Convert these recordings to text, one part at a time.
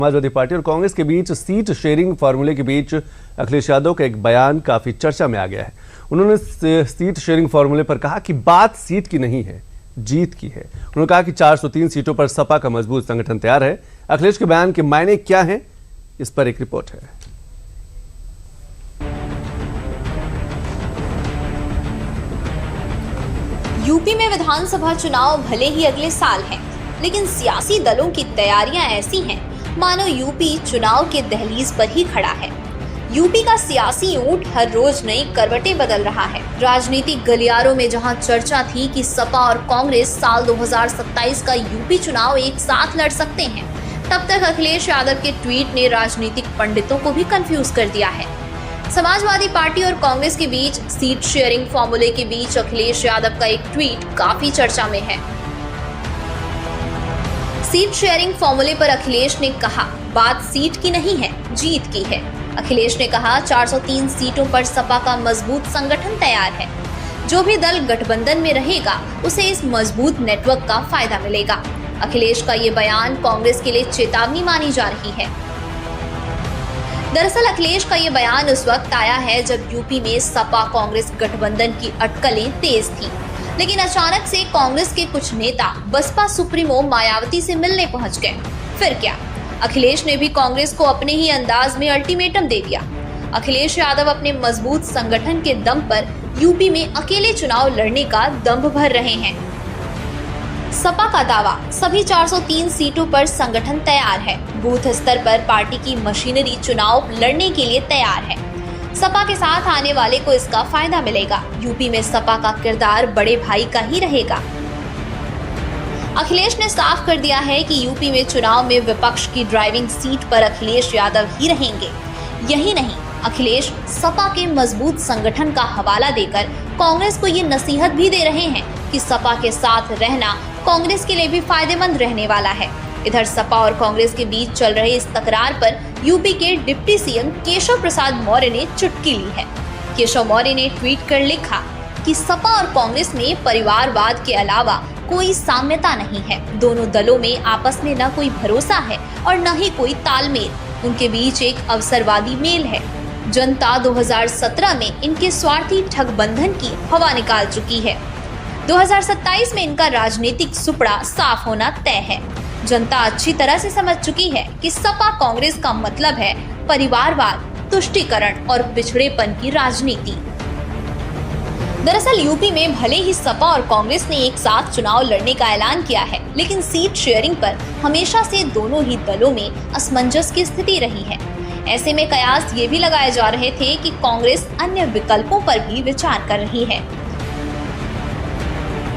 Samajwadi party और कांग्रेस के बीच seat sharing फार्मूले के बीच अखिलेश यादव का एक बयान काफी चर्चा में आ गया है। उन्होंने सीट शेयरिंग फार्मूले पर कहा कि बात सीट की नहीं है, जीत की है। उन्होंने कहा कि 403 सीटों पर सपा का मजबूत संगठन तैयार है। अखिलेश के बयान के मायने क्या हैं, इस पर एक रिपोर्ट है। यूपी में विधानसभा चुनाव भले ही अगले साल हैं, लेकिन सियासी दलों की तैयारियां ऐसी हैं मानो यूपी चुनाव के दहलीज पर ही खड़ा है। यूपी का सियासी ऊंट हर रोज नई करवटें बदल रहा है। राजनीतिक गलियारों में जहां चर्चा थी कि सपा और कांग्रेस साल 2027 का यूपी चुनाव एक साथ लड़ सकते हैं, तब तक अखिलेश यादव के ट्वीट ने राजनीतिक पंडितों को भी कंफ्यूज कर दिया है। समाजवादी पार्टी और कांग्रेस के बीच सीट शेयरिंग फॉर्मूले के बीच अखिलेश यादव का एक ट्वीट काफी चर्चा में है। सीट शेयरिंग फॉर्मूले पर अखिलेश ने कहा, बात सीट की नहीं है, जीत की है। अखिलेश ने कहा, 403 सीटों पर सपा का मजबूत संगठन तैयार है। जो भी दल गठबंधन में रहेगा उसे इस मजबूत नेटवर्क का फायदा मिलेगा। अखिलेश का ये बयान कांग्रेस के लिए चेतावनी मानी जा रही है। दरअसल अखिलेश का ये बयान उस वक्त आया है जब यूपी में सपा कांग्रेस गठबंधन की अटकलें तेज थी, लेकिन अचानक से कांग्रेस के कुछ नेता बसपा सुप्रीमो मायावती से मिलने पहुंच गए। फिर क्या, अखिलेश ने भी कांग्रेस को अपने ही अंदाज में अल्टीमेटम दे दिया। अखिलेश यादव अपने मजबूत संगठन के दम पर यूपी में अकेले चुनाव लड़ने का दंभ भर रहे हैं। सपा का दावा, सभी 403 सीटों पर संगठन तैयार है। बूथ स्तर पर पार्टी की मशीनरी चुनाव लड़ने के लिए तैयार है। सपा के साथ आने वाले को इसका फायदा मिलेगा। यूपी में सपा का किरदार बड़े भाई का ही रहेगा। अखिलेश ने साफ कर दिया है कि यूपी में चुनाव में विपक्ष की ड्राइविंग सीट पर अखिलेश यादव ही रहेंगे। यही नहीं, अखिलेश सपा के मजबूत संगठन का हवाला देकर कांग्रेस को ये नसीहत भी दे रहे हैं कि सपा के साथ रहना कांग्रेस के लिए भी फायदेमंद रहने वाला है। इधर सपा और कांग्रेस के बीच चल रहे इस तकरार पर यूपी के डिप्टी सीएम केशव प्रसाद मौर्य ने चुटकी ली है। केशव मौर्य ने ट्वीट कर लिखा कि सपा और कांग्रेस में परिवारवाद के अलावा कोई साम्यता नहीं है। दोनों दलों में आपस में न कोई भरोसा है और न ही कोई तालमेल। उनके बीच एक अवसरवादी मेल है। जनता 2017 में इनके स्वार्थी ठगबंधन की हवा निकाल चुकी है। 2027 में इनका राजनीतिक सुपड़ा साफ होना तय है। जनता अच्छी तरह से समझ चुकी है कि सपा कांग्रेस का मतलब है परिवारवाद, तुष्टीकरण और पिछड़ेपन की राजनीति। दरअसल यूपी में भले ही सपा और कांग्रेस ने एक साथ चुनाव लड़ने का ऐलान किया है, लेकिन सीट शेयरिंग पर हमेशा से दोनों ही दलों में असमंजस की स्थिति रही है। ऐसे में कयास ये भी लगाए जा रहे थे कि कांग्रेस अन्य विकल्पों पर भी विचार कर रही है।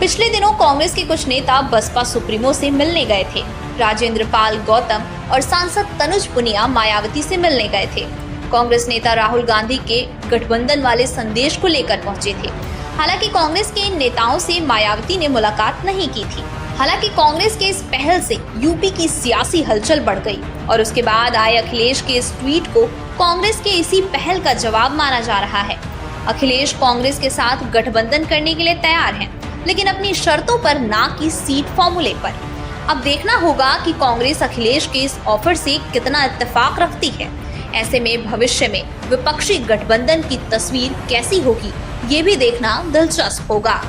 पिछले दिनों कांग्रेस के कुछ नेता बसपा सुप्रीमो से मिलने गए थे। राजेंद्र पाल गौतम और सांसद तनुज पुनिया मायावती से मिलने गए थे। कांग्रेस नेता राहुल गांधी के गठबंधन वाले संदेश को लेकर पहुंचे थे। हालांकि कांग्रेस के इन नेताओं से मायावती ने मुलाकात नहीं की थी। हालांकि कांग्रेस के इस पहल से यूपी की सियासी हलचल बढ़ गई और उसके बाद आए अखिलेश के इस ट्वीट को कांग्रेस के इसी पहल का जवाब माना जा रहा है। अखिलेश कांग्रेस के साथ गठबंधन करने के लिए तैयार हैं, लेकिन अपनी शर्तों पर, ना कि सीट फॉर्मूले पर। अब देखना होगा कि कांग्रेस अखिलेश के इस ऑफर से कितना इत्तेफाक रखती है। ऐसे में भविष्य में विपक्षी गठबंधन की तस्वीर कैसी होगी, ये भी देखना दिलचस्प होगा।